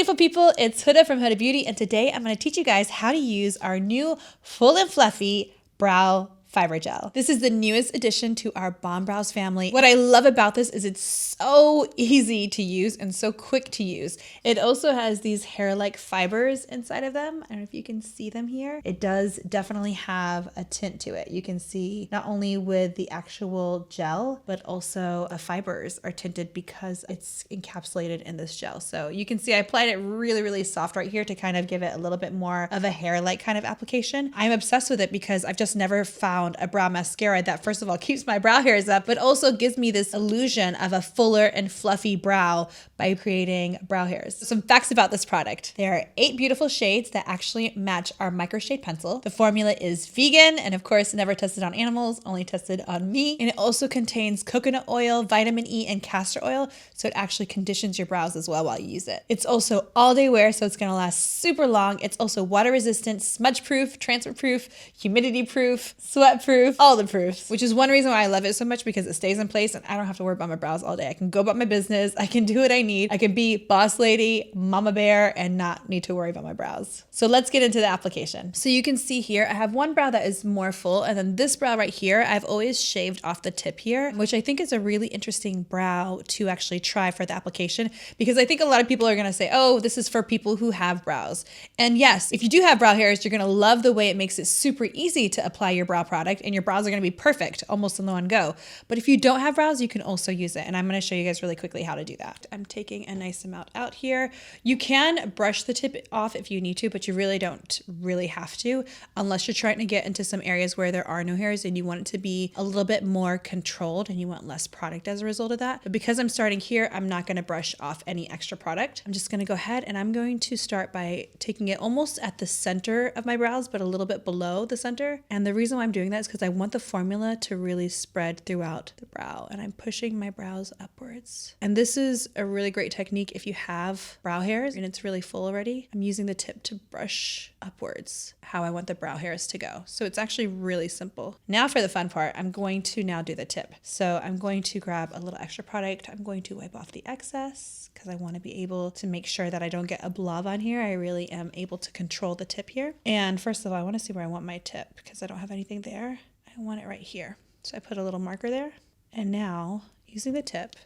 beautiful people, it's Huda from HudaBeauty, and today I'm going to teach you guys how to use our new full and fluffy brow fiber gel. This is the newest addition to our Bomb Brows family. What I love about this is it's so easy to use and so quick to use. It also has these hair-like fibers inside of them. I don't know if you can see them here. It does definitely have a tint to it. You can see not only with the actual gel, but also the fibers are tinted because it's encapsulated in this gel. So you can see I applied it really, really soft right here to kind of give it a little bit more of a hair-like kind of application. I'm obsessed with it because I've just never found a brow mascara that first of all keeps my brow hairs up, but also gives me this illusion of a fuller and fluffy brow by creating brow hairs. Some facts about this product. There are 8 beautiful shades that actually match our micro shade pencil. The formula is vegan and of course never tested on animals, only tested on me. And it also contains coconut oil, vitamin E, and castor oil, so it actually conditions your brows as well while you use it. It's also all day wear, so it's gonna last super long. It's also water resistant, smudge proof, transfer proof, humidity proof, sweat proof, all the proofs, which is one reason why I love it so much, because it stays in place and I don't have to worry about my brows all day. I can go about my business, I can do what I need, I can be boss lady, mama bear, and not need to worry about my brows. So let's get into the application. So you can see here, I have one brow that is more full, and then this brow right here, I've always shaved off the tip here, which I think is a really interesting brow to actually try for the application, because I think a lot of people are gonna say, oh, this is for people who have brows. And yes, if you do have brow hairs, you're gonna love the way it makes it super easy to apply your brow product, and your brows are gonna be perfect, almost in one go. But if you don't have brows, you can also use it, and I'm gonna show you guys really quickly how to do that. I'm taking a nice amount out here. You can brush the tip off if you need to, but you really don't really have to, unless you're trying to get into some areas where there are no hairs and you want it to be a little bit more controlled and you want less product as a result of that. But because I'm starting here, I'm not gonna brush off any extra product. I'm just gonna go ahead and I'm going to start by taking it almost at the center of my brows, but a little bit below the center. And the reason why I'm doing that is because I want the formula to really spread throughout the brow, and I'm pushing my brows upwards. And this is a really great technique if you have brow hairs and it's really full already. I'm using the tip to brush upwards how I want the brow hairs to go. So it's actually really simple. Now for the fun part, I'm going to now do the tip. So I'm going to grab a little extra product. I'm going to wipe off the excess because I want to be able to make sure that I don't get a blob on here. I really am able to control the tip here. And first of all, I want to see where I want my tip because I don't have anything there. I want it right here. So I put a little marker there. And now, using the tip,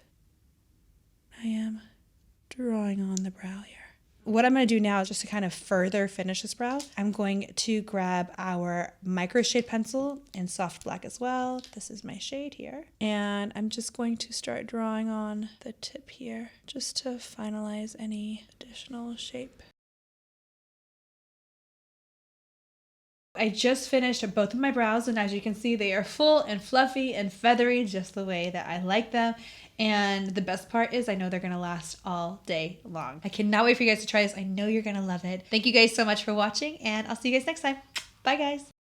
I am drawing on the brow here. What I'm going to do now is just to kind of further finish this brow, I'm going to grab our micro shade pencil in soft black as well. This is my shade here. And I'm just going to start drawing on the tip here just to finalize any additional shape. I just finished both of my brows, and as you can see, they are full and fluffy and feathery just the way that I like them. And the best part is I know they're gonna last all day long. I cannot wait for you guys to try this. I know you're gonna love it. Thank you guys so much for watching, and I'll see you guys next time. Bye guys.